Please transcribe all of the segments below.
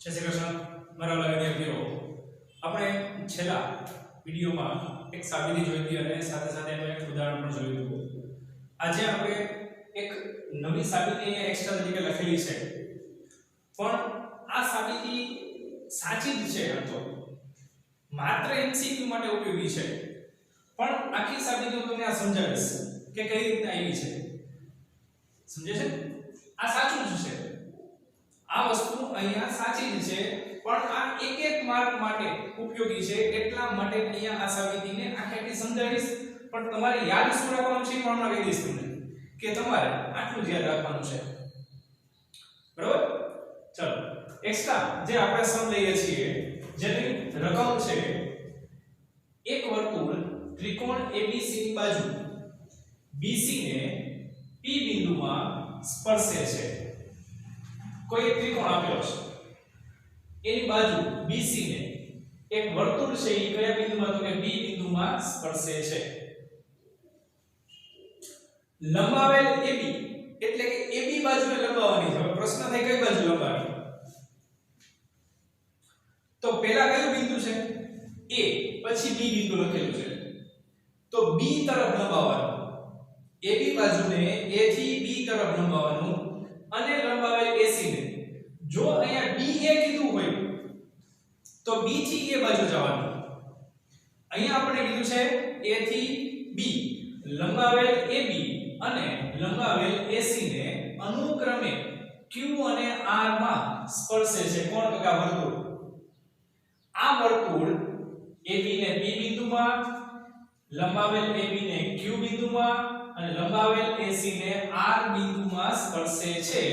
જય શ્રી કૃષ્ણ મારા વાલા વિદ્યાર્થીઓ આપણે છેલ્લા વિડિયોમાં એક સાબિતી જોઈ હતી અને સાથે સાથે એનું એક ઉદાહરણ પણ જોયું હતું આજે આપણે એક નવી સાબિતી અહીંયા એક્સ્ટ્રા તરીકે લખેલી છે પણ આ સાબિતી સાચી જ છે આમ તો માત્ર એમસીક્યુ માટે ઉપયોગી છે પણ આખી સાબિતી હું તમને આ સમજાવીશ કે કઈ રીતે આવી છે સમજે છે આ સાચું જ છે આ વસ્તુ અહીંયા સાચી જ છે પણ આ એક એક માર્ક માટે ઉપયોગી છે એટલા માટે અહીંયા આ સાબિતીને આખી સમજાવીશ પણ તમારે યાદ શું રાખવાનું છે પણ કહી દઈશ તમને કે તમારે આટલું જ યાદ રાખવાનું છે બરાબર ચલો એક્સ્ટ્રા જે આપણે સમ લઈએ છીએ જેની રકમ છે એક વર્તુળ ત્રિકોણ ABC ની બાજુ BC ને P બિંદુમાં સ્પર્શે છે કોઈ એક ત્રિકોણ આપેલો છે એની બાજુ BC ને એક વર્તુળ છે એ કયા બિંદુમાં તો કે B બિંદુમાં સ્પર્શે છે લંબાવેલ AB એટલે કે AB બાજુને લંબાવવાની છે પ્રશ્ન થાય કઈ બાજુ લંબાવવી તો પહેલા કયું બિંદુ છે A પછી B બિંદુ લખેલું છે તો B તરફ લંબાવવાનું AB બાજુને A થી B તરફ લંબાવવાનું અને લંબાવેલ AC ને જો અહીંયા B એ કીધું હોય તો B થી A બાજુ જવાનું અહીંયા આપણે કીધું છે A થી B લંબાવેલ AB અને લંબાવેલ AC ને અનુક્રમે Q અને R માં સ્પર્શે છે કોણ તો કે આ વર્તુળ AB ને P બિંદુમાં લંબાવેલ AB ને Q બિંદુમાં અને લંબાવેલ AC ને R બિંદુમાં સ્પર્શે છે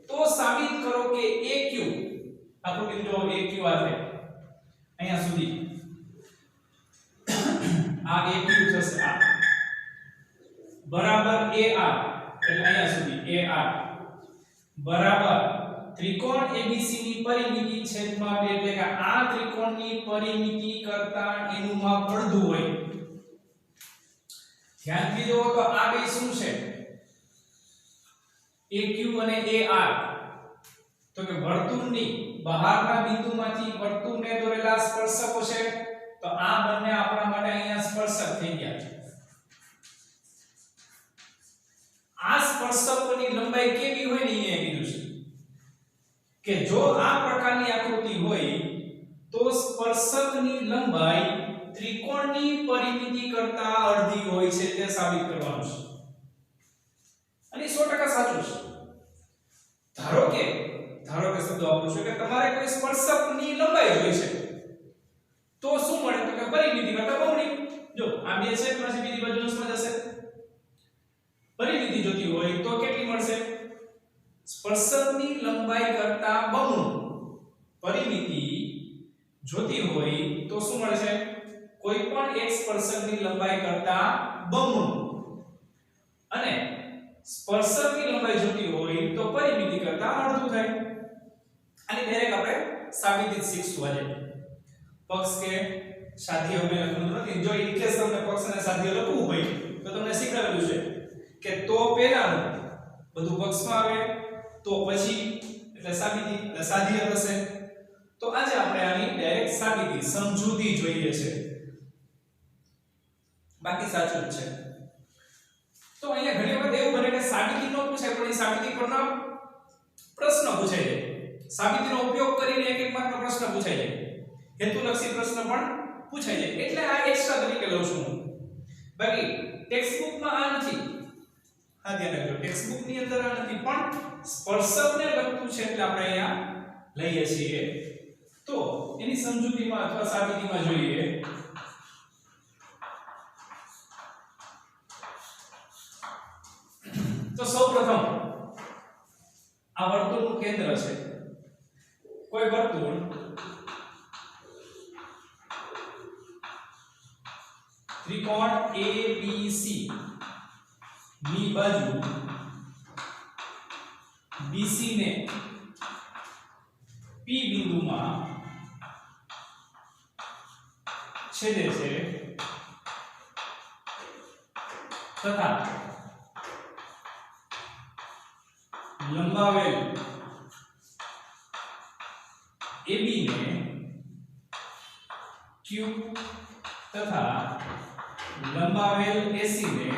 તો સાબિત કરો કે AQ આપણો બિંદુ AQ આવે અહીંયા સુધી આ AQ થશે આ બરાબર AR એટલે અહીંયા સુધી AR બરાબર ત્રિકોણ ABC ની પરિમિતિ છેદમાં 2 એટલે કે આ ત્રિકોણની પરિમિતિ કરતા એનું માપ અડધું હોય ધ્યાનથી જુઓ તો આ બે શું છે AQ અને AR તો કે વર્તુળની બહારના બિંદુમાંથી વર્તુળને દોરેલા સ્પર્શકો છે તો આ બંને આપણા માટે અહીંયા સ્પર્શક થઈ ગયા આ સ્પર્શકોની લંબાઈ કેવી હોય ને અહીંયા કીધું છે કે જો આ પ્રકારની આકૃતિ હોય તો સ્પર્શકની લંબાઈ ત્રિકોણની પરિમિતિ કરતા અડધી હોય છે તે સાબિત કરવાનું છે અને 100% સાચું છે ધારો કે શબ્દ વાપરું છું કે તમારે કોઈ સ્પર્શકની લંબાઈ જોઈ છે તો શું મળે તો કે પરિમિતિ કરતા બમણી જો આ બે છે પછી બીજી બાજુ અંશમાં જશે પરિમિતિ જોતી હોય તો કેટલી મળશે સ્પર્શકની લંબાઈ કરતા બમણું પરિમિતિ જોતી હોય તો શું મળશે કોઈ પણ એક સ્પર્શકની લંબાઈ કરતા બમણું અને સ્પર્શકની લંબાઈ જોતી હોય તો પરિમિતિ કરતા અડધું થાય અને ડાયરેક્ટ આપણે સાબિતી શીખશું આજે પક્ષ કે સાધ્ય અમે લખવાનું નથી જો ઇન કેસ તમને પક્ષ અને સાધ્ય લખવું હોય તો તમને શીખવાડેલું છે કે તો પહેલાનું બધું પક્ષમાં આવે તો પછી એટલે સાબિતી એટલે સાધ્ય થશે તો આજે આપણે આની ડાયરેક્ટ સાબિતી સમજૂતી જોઈએ છે બાકી સાચું જ છે તો અહીંયા ઘણી વખત એવું બને કે સાબિતી નો પૂછાય પણ એ સાબિતી પરનો પ્રશ્ન પૂછાય છે સાબિતીનો ઉપયોગ કરીને એક એક માર્કનો પ્રશ્ન પૂછાય છે હેતુલક્ષી પ્રશ્ન પણ પૂછાય છે એટલે આ એક્સ્ટ્રા તરીકે લઉં છું બાકી ટેક્સ્ટબુકમાં આ નથી હા ધ્યાન રાખજો ટેક્સ્ટબુક ની અંદર આ નથી પણ સ્પર્શકને લગતું છે એટલે આપણે અહીંયા લઈએ છીએ તો એની સમજૂતીમાં અથવા સાબિતીમાં જોઈએ તો સૌપ્રથમ આ વર્તુળનું કેન્દ્ર છે કોઈ વર્તુળ ત્રિકોણ ABC ની બાજુ BC ને P બિંદુમાં છેદે છે તથા લંબાવેલ AB ने Q तथा लंबावेल AC ने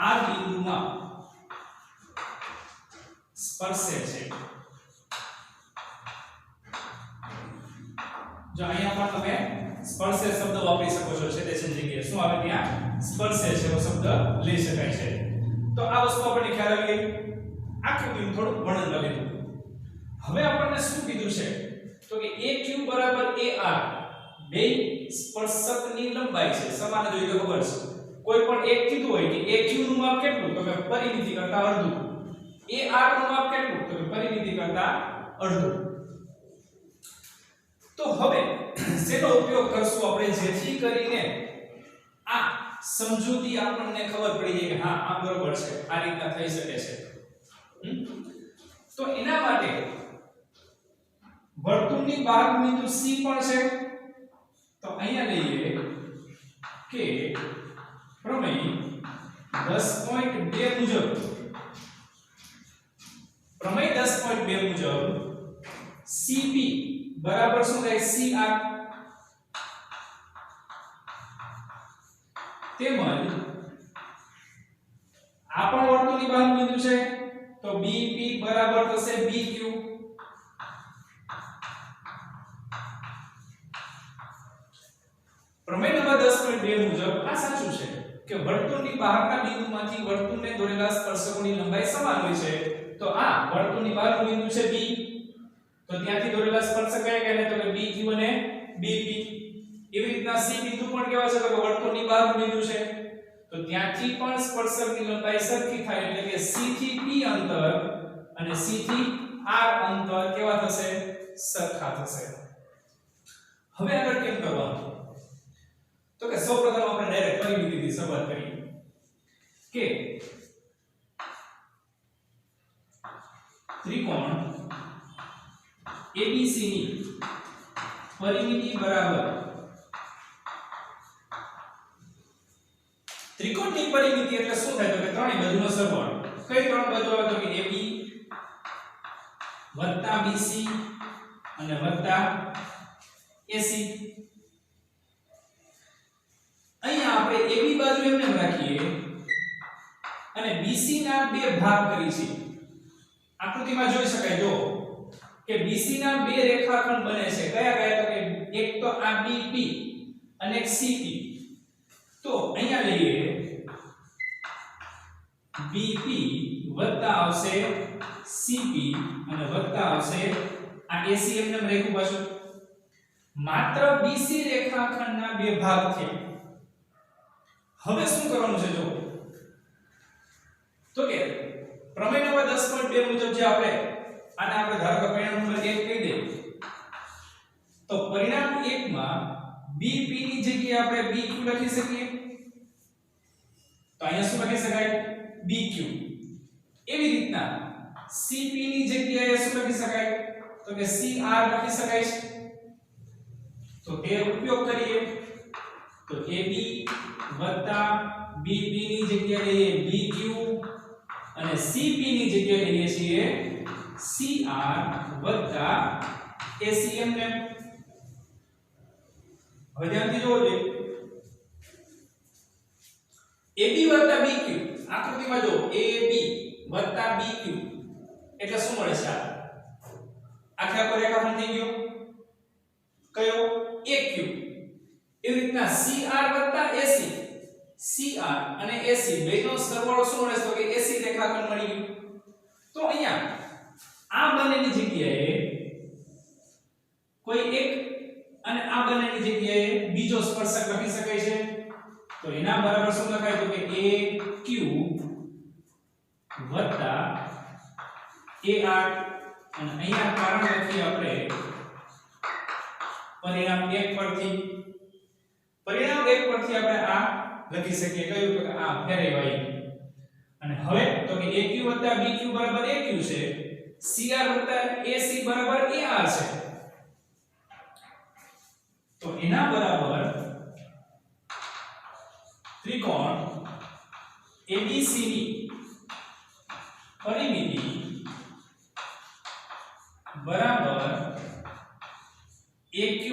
આ બિંદુમાં સ્પર્શે છે। જો અહીંયા પણ તમે સ્પર્શે શબ્દ વાપરી શકો છો છે તે જગ્યાએ શું આવે ત્યાં સ્પર્શે છે એવો શબ્દ લઈ શકાય છે। તો આ વસ્તુ આપણને ખ્યાલ આવી ગઈ। આકૃતિનું થોડું વર્ણન કરી દીધું। હવે આપણને શું કીધું છે તો કે AQ બરાબર AR બે સ્પર્શકની લંબાઈ છે સમાન જોઈએ તો ખબર છે। કોઈ પણ એક કીધું હોય કે AQ નું માપ કેટલું તો કે પરિમિતિ કરતા અડધું, AR નું માપ કેટલું તો કે પરિમિતિ કરતા અડધું। તો હવે શેનો ઉપયોગ કરશું આપણે જેથી કરીને આ સમજૂતી આપણને ખબર પડી જાય કે હા આ બરોબર છે, આ રીતના થઈ શકે છે। તો એના માટે વર્તુળની બહાર બિંદુ C પણ છે। તો અહીંયા લઈએ કે પ્રમેય 10.2 મુજબ પ્રમેય 10.2 મુજબ CP બરાબર શું થાય CR તેમજ આ પણ વર્તુળની બહાર બિંદુ છે તો BP બરાબર થશે BQ। પ્રમેય નંબર 10.2 મુજબ આ સાચું છે કે વર્તુળની બહારના બિંદુમાંથી વર્તુળને દોરેલા સ્પર્શકોની લંબાઈ સમાન હોય છે। તો આ વર્તુળની બહારનું બિંદુ છે B, તો ત્યાંથી દોરેલા સ્પર્શક કયા કયા તો કે BQ અને BP। એવી રીતના C બિંદુ પણ કેવા છે તો કે વર્તુળની બહારનું બિંદુ છે, તો ત્યાંથી પણ સ્પર્શકની લંબાઈ સરખી થાય એટલે કે C થી P અંતર અને C થી R અંતર કેવા થશે સરખા થશે। હવે આગળ કેમ કરવાનું તો કે સૌપ્રથમ આપણે ડાયરેક્ટ પરિમિતિથી શરૂઆત કરીએ કે ત્રિકોણ ABC ની પરિમિતિ બરાબર ત્રિકોણની પરિમિતિ એટલે શું થાય તો કે ત્રણેય બાજુનો સરવાળો। કઈ ત્રણ બાજુ આવે તો કે AB વત્તા BC અને વત્તા AC। અહીંયા આપણે AB બાજુ એમને રાખીએ અને BC ના બે ભાગ કરી છે। આકૃતિમાં જોઈ શકાય જો કે BC ના બે રેખાખંડ બને છે કયા કયા તો કે એક તો આ BP અને એક CP। તો અહીંયા લઈએ BP વત્તા આવશે CP અને વત્તા આવશે આ AC એમને રેખું પાછું માત્ર BC રેખાખંડના બે ભાગ થયા। હવે શું કરવાનું છે જો તો કે પ્રમેય નંબર 10.2 મુજબ જે આપણે આને આપણે ધારો કે પરિણામ નંબર 1 કહી દઈએ તો પરિણામ 1 માં BP ની જગ્યાએ આપણે BQ લખી શકીએ, તો અહીંયા શું લખી શકાય BQ। એવી રીતના CP ની જગ્યાએ શું લખી શકાય તો કે CR લખી શકાય છે। તો તે ઉપયોગ કરીએ તો AB વત્તા BP ની જગ્યાએ લઈએ BQ અને CP ની જગ્યાએ લઈએ છીએ CR વત્તા ACM ને। હવે ધ્યાનથી જોજો AB વત્તા BQ આકૃતિમાં જો AB વત્તા BQ એટલે શું મળે છે આખે આખો રેખાખંડ થઈ ગયો કયો AQ। એવી રીતના CR વત્તા AC CR અને AC બેનો સરવાળો શું મળે તો કે AC રેખાખંડ મળી ગયું। તો અહીંયા આ બંનેની જગ્યાએ કોઈ એક અને આ બંનેની જગ્યાએ બીજો સ્પર્શક લખી શકાય છે। તો એના બરાબર શું લખાય તો કે AQ વત્તા AR અને અહીંયા કારણ લખીએ આપણે પરિણામ 1 પરથી આપણે આ લખી શકીએ કયું તો કે આ ફેરવાય। અને હવે તો કે AQ વત્તા BQ બરાબર AQ છે, CR વત્તા AC બરાબર AR છે। તો એના બરાબર ત્રિકોણ ABC ની પરિમિતિ AQ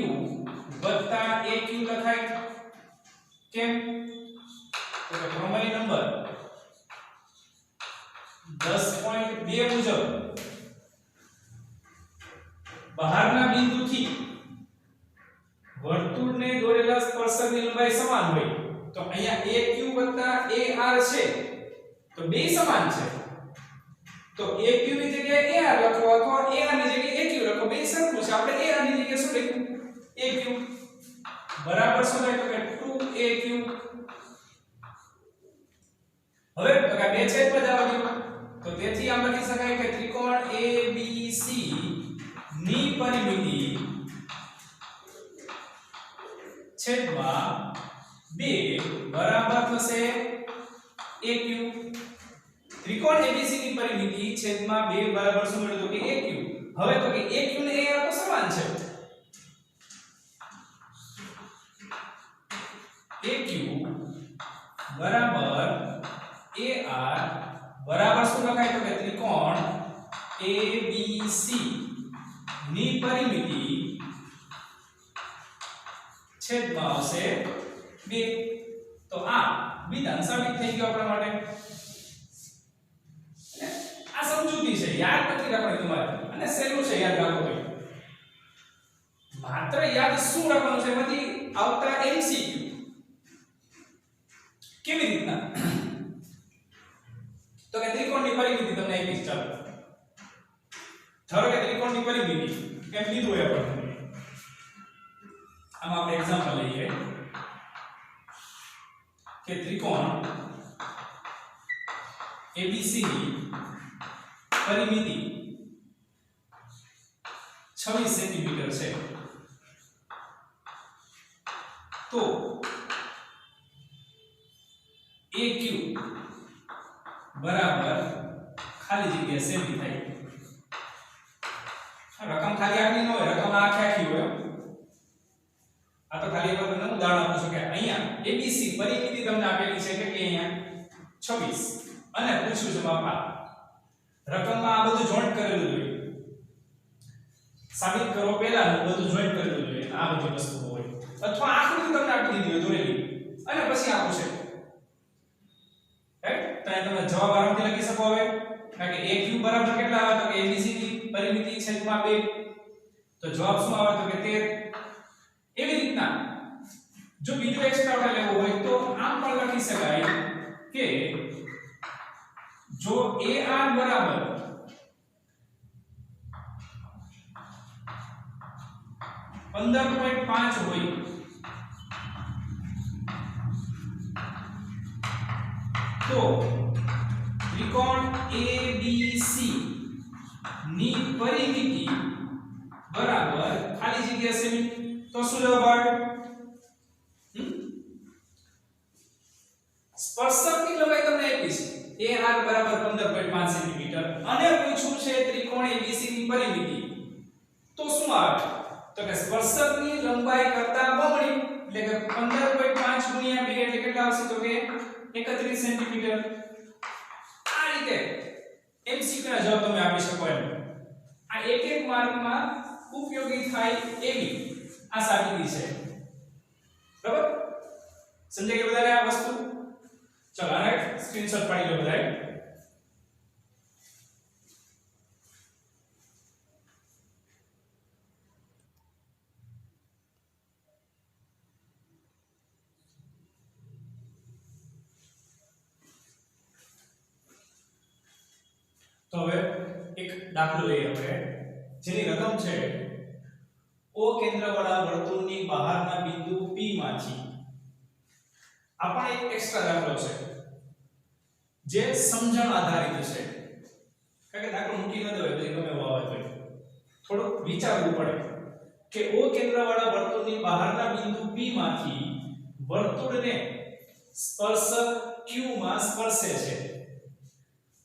વત્તા AQ લખાય કેમ તો કે પ્રમેય નંબર 10.2 મુજબ બહારના બિંદુથી વર્તુળને દોરેલા સ્પર્શકની લંબાઈ સમાન હોય તો અહીંયા AQ વત્તા AR છે તો બે સમાન છે તો AQ ની જગ્યાએ AR લખો અથવા AR ની જગ્યાએ AQ લખો બે સરખું છે આપણે AR ની જગ્યાએ શું લખ્યું AQ બરાબર શું થાય તો કે 2AQ હવે તો કે બે છેદમાં જ આવવાનું તો તેથી આમ લખી શકાય કે ત્રિકોણ ABC ની પરિમિતિ છેદમાં 2 બરાબર થશે AQ ત્રિકોણ ABC ની પરિમિતિ છેદમાં 2 બરાબર શું મળ્યું તો કે AQ હવે તો કે AQ ને AR તો સમાન છે AQ બરાબર AR બરાબર શું લખાય તો કે ત્રિકોણ ABC ની પરિમિતિ છેદમાં આવશે 2 તો આ વિધાન સાબિત થઈ ગયું આપણા માટે આ સમજૂતી છે યાદ નથી રાખવાની તમારે અને સહેલું છે યાદ રાખો ભાઈ માત્ર યાદ શું રાખવાનું છે એમાંથી આવતા MCQ કેવી રીતના તો કે ત્રિકોણની પરિમિતિ તમને આપીશ ચાલો ધારો કે ત્રિકોણની પરિમિતિ એમ લીધું હોય આપણે આમાં આપણે એક્ઝામ્પલ લઈએ કે ત્રિકોણ ABC ની પરિમિતિ 26 સેન્ટીમીટર છે તો AQ બરાબર ખાલી જગ્યા સેમી થાય રકમ ખાલી આટલી ન હોય રકમ આખી હોય આ તો ખાલી એક તમને ઉદાહરણ આપું છું કે અહીંયા ABC પરિમિતિ તમને આપેલી છે કે અહીંયા 26 અને પૂછ્યું છે બાપા રકમમાં આ બધું જોઈન્ટ કરેલું જોઈએ સાબિત કરો પહેલા બધું જોઈન્ટ કરેલું જોઈએ આ બધી વસ્તુ હોય અથવા આકૃતિ તમને આપી દીધી હોય દોરેલી અને પછી આ પૂછે રાઈટ તો તમે જવાબ આરામથી લખી શકો હવે કારણ કે AQ બરાબર કેટલા આવે તો કે ABC ની પરિમિતિ છેદમાં 2 તો જવાબ શું આવે તો કે 13 એવી રીતના જો બીજો એક્સ્ટ્રા આપણે લેવો હોય તો આમ પણ લખી શકાય કે જો AR બરાબર 15.5 હોય તો ત્રિકોણ ABC ની પરિમિતિ બરાબર ખાલી જગ્યા સેમી તો શું જવાબ આવે સ્પર્શકની લંબાઈ તમને આપી છે AR બરાબર 15.5 સેન્ટીમીટર અને પૂછ્યું છે ત્રિકોણ ABC ની પરિમિતિ તો શું આવે તો કે સ્પર્શકની લંબાઈ કરતા બમણી એટલે કે 15.5 ગુણ્યા 2 એટલે કેટલા આવશે તો કે 31 સેન્ટીમીટર આ રીતે MCQ ના જવાબ તમે આપી શકો એમ આ એક એક માર્કમાં ઉપયોગી થાય એવી આ સાબિતી છે બરાબર સમજાય કે બધાને આ વસ્તુ ચલો આને સ્ક્રીનશોટ પાડી લો બધાએ તો હવે એક દાખલો લઈએ આપણે જેની રકમ છે O કેન્દ્રવાળા વર્તુળની બહારના બિંદુ P માંથી આપણે એક એક્સ્ટ્રા દાખલો છે જે સમજણ આધારિત છે કારણ કે દાખલો મૂકી ન દેવાય તો ગમે એવો આવે તો થોડું વિચારવું પડે કે O કેન્દ્રવાળા વર્તુળની બહારના બિંદુ P માંથી વર્તુળને સ્પર્શક Q માં સ્પર્શે છે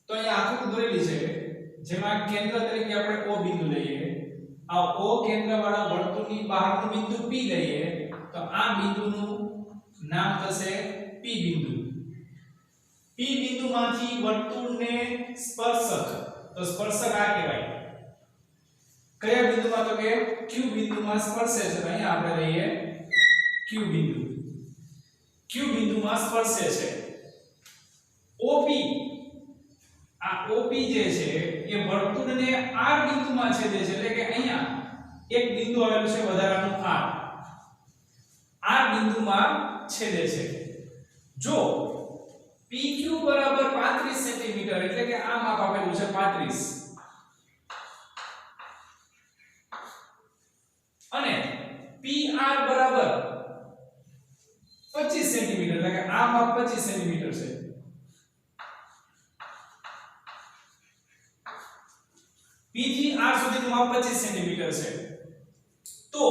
તો અહીંયા આકૃતિ દોરેલી છે જેમાં કેન્દ્ર તરીકે આપણે O બિંદુ લઈએ આ O કેન્દ્રવાળા વર્તુળની બહારનું બિંદુ P લઈએ તો આ બિંદુનું નામ થશે P બિંદુ P બિંદુમાંથી વર્તુળને સ્પર્શક તો સ્પર્શક આ કહેવાય કયા બિંદુમાં? તો કે Q બિંદુમાં સ્પર્શે છે. તો અહીંયા આપણે લઈએ Q બિંદુ. Q બિંદુમાં સ્પર્શે છે. OP, આ OP જે છે એ વર્તુળને R બિંદુમાં છેદે છે. એટલે કે અહીંયા એક બિંદુ આવેલું છે વધારાનું R બિંદુમાં છેદે છે. જો PQ બરાબર 35 સેન્ટીમીટર, એટલે કે આ માપ આપેલું છે 35, અને PR બરાબર 25 સેન્ટીમીટર, એટલે કે આ માપ 25 સેન્ટીમીટર છે. P થી R સુધીનું માપ 25 સેન્ટીમીટર છે. તો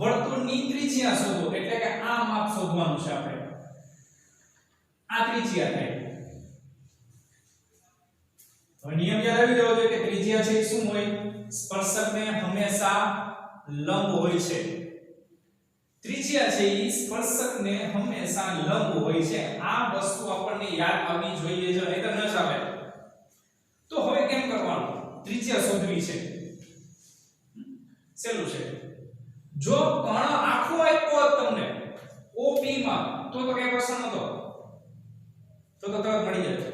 વર્તુળની ત્રિજ્યા શોધો, એટલે કે આ માપ શોધવાનું છે આપણે. આ ત્રિજ્યા થાય. હવે નિયમ યાદ આવી જવો જોઈએ કે ત્રિજ્યા છે એ શું હોય? સ્પર્શકને હંમેશા લંબ હોય છે. ત્રિજ્યા છે એ સ્પર્શકને હંમેશા લંબ હોય છે. આ વસ્તુ આપણને યાદ આવવી જોઈએ, જો નહીતર ન ચાલે. તો હવે કેમ કરવાનું? ત્રિજ્યા શોધવી છે. સેલું છે. જો કર્ણ આખો આપ્યો હોત તમને OP માં, તો કઈ પ્રશ્ન નતો, તો તરત મળી જાય.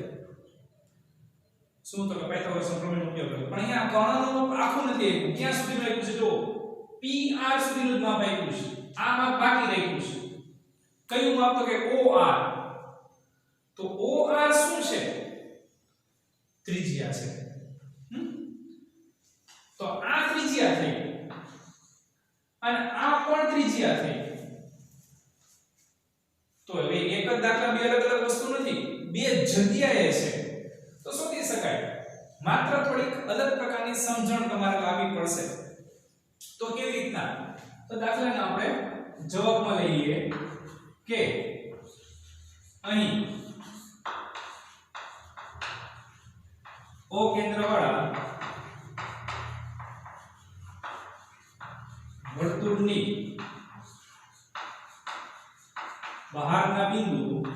શું? તો કે પાયથાગોરસનો પ્રમેયનો ઉપયોગ કર્યો. પણ અહીંયા કર્ણનું આખું નથી આપ્યું. ક્યાં સુધીનું આપ્યું છે? જો PR સુધીનું જ માપ આપ્યું છે. આ માપ બાકી રાખ્યું છે. કયું માપ? તો કે OR. તો OR શું છે? ત્રિજ્યા છે. તો આ ત્રિજ્યા થઈ અને આ પણ ત્રિજ્યા થઈ. તો હવે એક જ દાખલા બે અલગ અલગ વસ્તુ નથી, બે જગ્યાએ છે. તો શોધી શકાય. માત્ર થોડીક અલગ પ્રકારની સમજણ તમારે લાવવી પડશે. તો કેવી રીતના? તો દાખલાને આપણે જવાબમાં લઈએ કે અહીં O કેન્દ્રવાળા વર્તુળની બહારના બિંદુ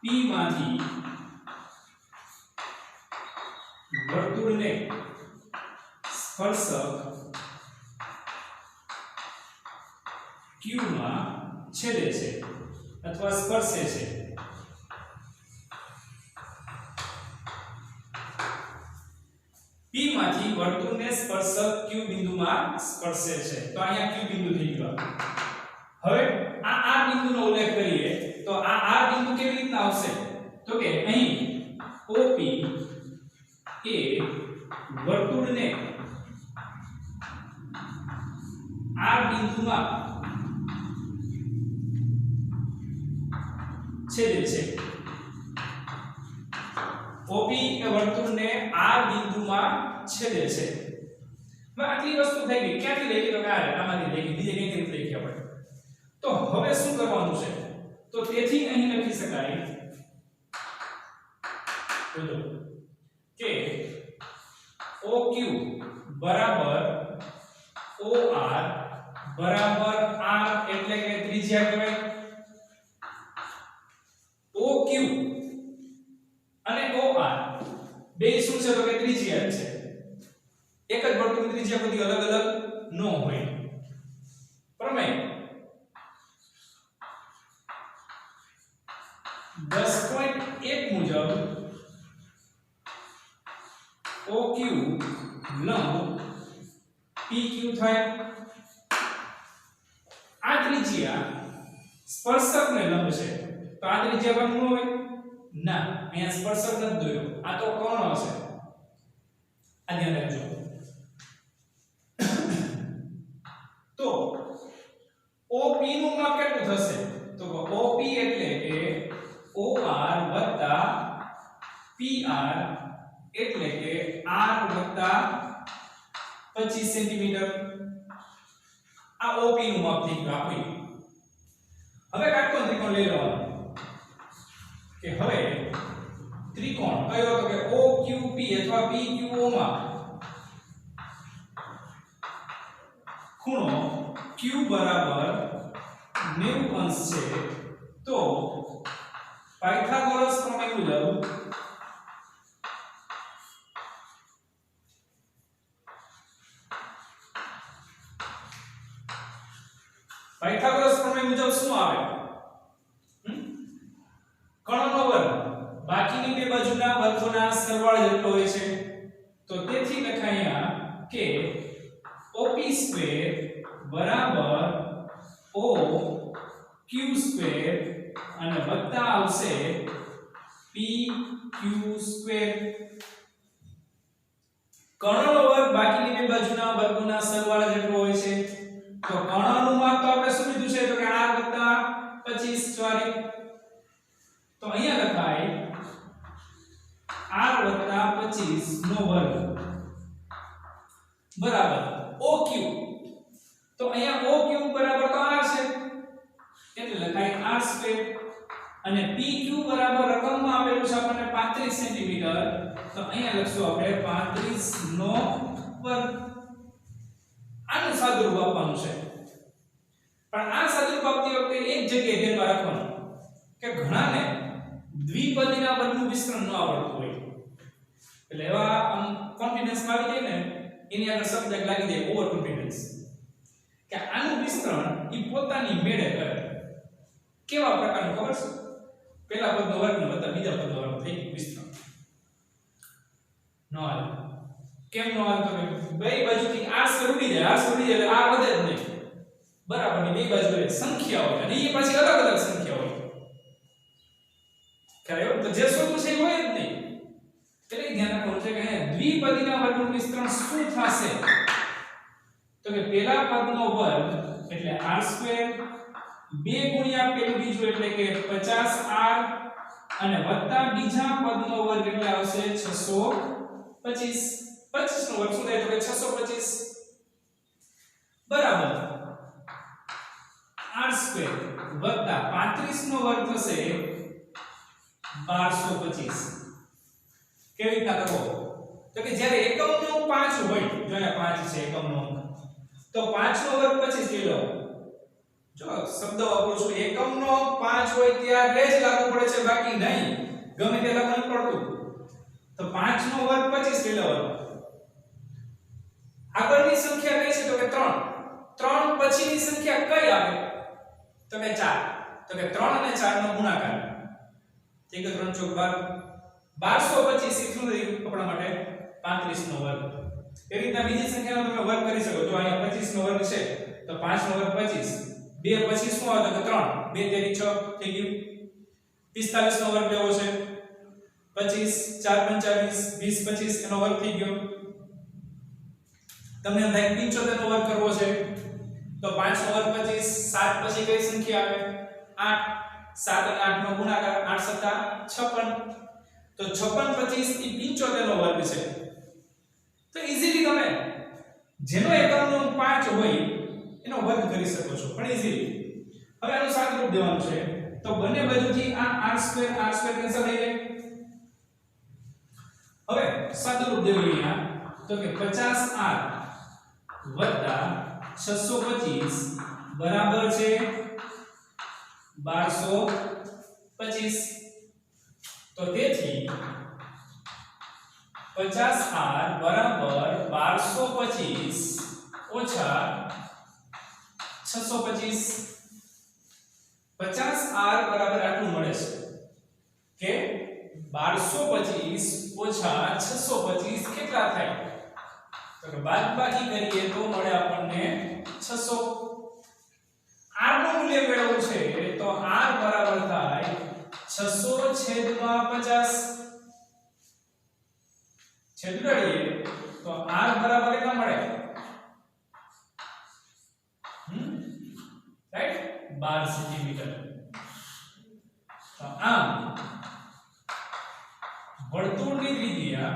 P માંથી વર્તુળને સ્પર્શક Q માં છેદે છે અથવા સ્પર્શે છે. P માંથી વર્તુળને સ્પર્શક Q બિંદુમાં સ્પર્શે છે. તો અહીંયા Q બિંદુ થઈ ગયું. હવે આ R બિંદુનો ઉલ્લેખ કરીએ તો આ R બિંદુ કેવી રીતના આવશે? તો કે અહીં OP એ વર્તુળને R બિંદુમાં છેદે છે. OP એ વર્તુળને R બિંદુમાં છેદે છે. હવે આટલી વસ્તુ થઈ ગઈ. ક્યાંથી લઈ ગઈ? તો આમાંથી લઈ ગઈ. બીજે કઈ રીતે લઈ ગયા આપણે? તો હવે શું કરવાનું છે? તો તેથી અહીં લખી શકાય બોલો કે OQ બરાબર OR બરાબર R, એટલે કે ત્રિજ્યા કહેવાય. OQ અને OR બે શું છે? તો કે ત્રિજ્યા છે. એક જ વર્તુળની ત્રિજ્યા બધી અલગ અલગ ન હોય. પ્રમેય 10.1 મુજબ OQ લંબ PQ થાય. આ ત્રિજ્યા સ્પર્શકને લંબ છે. તો આ ત્રિજ્યા પણ ન હોય ના. અહીંયા સ્પર્શક નથી દોર્યો, આ તો કર્ણ હશે. આ ધ્યાન રાખજો. તો OP નું માપ કેટલું થશે? તો OP એટલે કે OR વત્તા PR, એટલે કે R વત્તા 25 સેન્ટીમીટર. આ OP નું માપ થઈ ગયું આપણું. હવે કાટકોણ ત્રિકોણ લઈ લેવાનો કે હવે ત્રિકોણ કયો? તો કે OQP અથવા PQO માં ખૂણો Q બરાબર 90 અંશ છે. તો પાયથાગોરસ પ્રમેય મુજબ પાયથાગોરસ પ્રમેય મુજબ શું આવે? કર્ણનો વર્ગ બાકીની બે બાજુના વર્ગોના સરવાળા જેટલો હોય છે. તો તેથી લખાય અહીંયા કે OP સ્ક્વેર બરાબર OQ સ્ક્વેર અને વત્તા આવશે PQ સ્ક્વેર. કર્ણનો વર્ગ બાકીની બે બાજુના વર્ગોના સરવાળા જેટલો હોય છે. તો કર્ણનું માપ તો આપણે શું લીધું છે? તો કે r 25 ચોરી. તો અહીંયા લખાય r 25 નો વર્ગ બરાબર OQ. તો અહીંયા OQ બરાબર તો r છે એટલે લખાય r સ્ક્વેર અને PQ બરાબર રકમમાં આપેલું છે આપણને 35 સેન્ટીમીટર. તો અહીંયા લખશું આપણે 35 નો વર્ગ. આનું સાદુરૂપ આપવાનું છે. પણ આ સાદુરૂપ આપતી વખતે એક જગ્યાએ ધ્યાનમાં રાખવાનું કે ઘણાને દ્વિપદીના વર્ગનું વિસ્તરણ ન આવડતું હોય. એટલે એવા કોન્ફિડન્સ માં આવી જાય ને એની આગળ શબ્દ લાગી જાય ઓવર કોન્ફિડન્સ કે આનું વિસ્તરણ ઈ પોતાની મેળે કરે. કેવા પ્રકારનું ખબર છે? પહેલા પદનો વર્ગ ને વત્તા બીજા પદનો વર્ગ થઈ વિસ્તરણ. નો હાલ. કેમ નો હાલ? તો બે બાજુથી r ઉડી જાય એટલે r વધે જ નહીં. બરાબર ની બે બાજુએ સંખ્યા હોય અને એ પાછી અલગ અલગ સંખ્યા હોય. ખ્યાલ તો જે શોધવું છે એ હોય જ નહીં. એટલે ધ્યાન રાખવાનું છે કે દ્વિપદીના વર્ગનું વિસ્તરણ શું થશે? તો કે પહેલા પદનો વર્ગ એટલે r² 2 ગુણ્યા પેલું બીજું એટલે કે 50r અને વત્તા બીજા પદનો વર્ગ એટલે આવશે 625. 25 નો વર્ગ શું થાય? તો કે 625 બરાબર r² વત્તા 35 નો વર્ગ થશે 1225. કેવી રીતના કરવો? તો કે જ્યારે એકમનો અંક 5 હોય, જો અહીંયા 5 છે એકમનો અંક, તો 5 નો વર્ગ 25 લઈ લો. જો શબ્દ વાપરું છું, એકમનો અંક 5 હોય ત્યારે જ લાગુ પડે છે, બાકી નહીં. ગમે તે લાગુ નથી પડતું. તો 5 નો વર્ગ 25 લઈ લેવાનો. આગળની સંખ્યા કઈ છે? તો કે 3. 3 પછીની સંખ્યા કઈ આવે? તો કે 4. તો કે 3 અને 4 નો ગુણાકાર. ઠીક છે, 3 ચોક 12. 1225 શું થયું આપણા માટે? 35 નો વર્ગ. એ રીતના બીજી સંખ્યાનો તમે વર્ગ કરી શકો. જો અહીંયા 25 નો વર્ગ છે તો 5 નો વર્ગ 25. 2 પછી શું આવે? તો 3. 2 તેરી 6 થઈ ગયું. 45 નો વર્ગ લેવો છે. 25 4 25 20 25 એનો વર્ગ થઈ ગયો. તમને થાય 75 નો વર્ગ કરવો છે તો 5 નો વર્ગ 25. 7 પછી કઈ સંખ્યા આવે? 8. 7 અને 8 નો ગુણાકાર 8 * 56. તો 56 25 એ 75 નો વર્ગ છે. તો ઈઝીલી તમે જેનો એકમનો અંક 5 હોય એનો વર્ગ કરી શકો છો, પણ ઈઝીલી. હવે આનું સાદુરૂપ દેવાનું છે તો બંને બાજુથી આ r² કેન્સલ થઈ જાય. હવે સાદુરૂપ દેવું અહીંયા તો કે 50r વત્તા 625 બરાબર છે 1225. તો તેથી 50r બરાબર 1225 ઓછા 625. 50r બરાબર આટલું મળે છે કે 1225 ઓછા 625 કેટલા થાય? તો કે બાદબાકી કરીએ તો મળે આપણને 600. r નું મૂલ્ય મેળવવું છે તો r બરાબર થાય 600/50. છેદડીએ તો r બરાબર કેટલા મળે? Right 12 centimetre. તો આમ વર્તુળની ત્રિજ્યા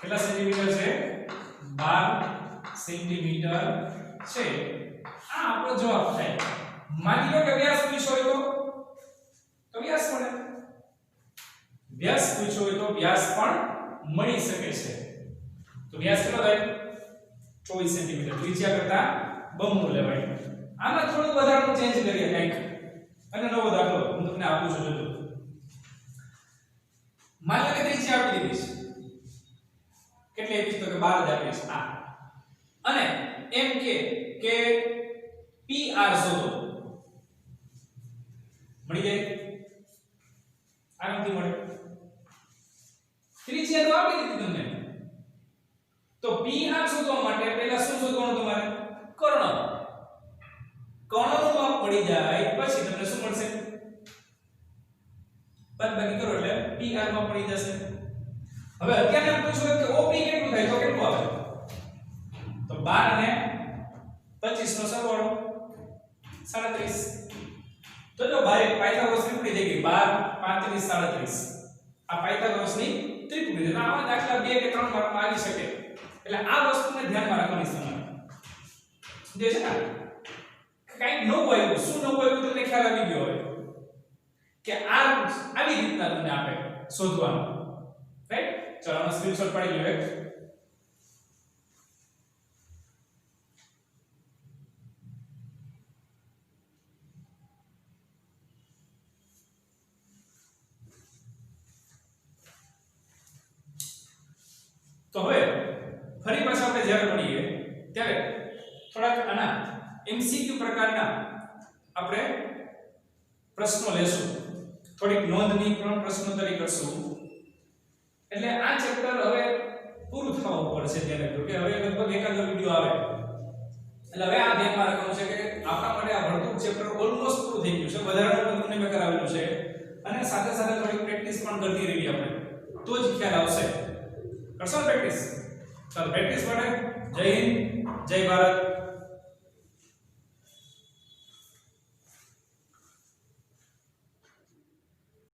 કેટલા સેન્ટીમીટર છે? 12 સેન્ટીમીટર છે. આ આપણો જવાબ થાય. માની લો કે વ્યાસ પૂછ્યો હોય તો વ્યાસ મળે. વ્યાસ પૂછ્યો હોય તો વ્યાસ પણ મળી શકે છે. તો વ્યાસ કેટલો થાય? 24 સેન્ટીમીટર. ત્રિજ્યા કરતા બમણું લેવાય. આમાં થોડું વધારાનું ચેન્જ કરીએ કંઈક અને નવો દાખલો હું તમને આપું છું. જોજો. માની લો કે ત્રિજ્યા આપી દીધી છે. કેટલી આપીશ તો કે 12 જ આપીશ આ અને એમ કે PR શોધો મળી જાય આરામથી મળે ત્રિજ્યા તો આપી દીધી તમને તો PR શોધવા માટે પહેલા શું શોધવાનું તમારે કર્ણનું માપ મળી જાય પછી તમને શું મળશે બાદબાકી કરો એટલે PR માં મળી જશે હવે અત્યારે પૂછો કે OP કેટલું થાય તો કેટલું આવે તો 12 ને 25 નો સરવાળો 37 તો જો ભાઈ પાયથાગોરસ ત્રિપુટી થઈ ગઈ 12 35 37 આ પાયથાગોરસની ત્રિપુટી છે આવા દાખલા 2 કે 3 માર્કમાં આવી શકે એટલે આ વસ્તુને ધ્યાનમાં રાખવાની છે જે છે ને કઈ નવું આવ્યું શું નવું આવ્યું તમને ખ્યાલ આવી ગયો હોય કે આ આવી રીતના તમને આપે શોધવાનું રાઈટ ચલો આનો સ્ક્રીનશોટ પાડી લ્યો એક તો હવે ફરી પાછા આપણે જ્યારે મળીએ ત્યારે થોડાક આના MCQ પ્રકારના આપણે પ્રશ્નો લેશું થોડીક નોંધની પણ પ્રશ્નોત્તરી કરશું એટલે આ ચેપ્ટર હવે પૂરું થવા ઉપર છે ત્યારે તો કે હવે લગભગ એકાદો વિડિયો આવે એટલે હવે આ ધ્યાનમાં રાખવાનું છે કે આપણા માટે આ ભણતું ચેપ્ટર ઓલમોસ્ટ પૂરું થઈ ગયું છે વધારાનું તમને મેં કરાવેલું છે અને સાથે સાથે થોડીક પ્રેક્ટિસ પણ કરતી રહેવી આપણે તો જ ખ્યાલ આવશે કરશો પ્રેક્ટિસ ચાલો પ્રેક્ટિસ માટે જય હિન્દ જય ભારત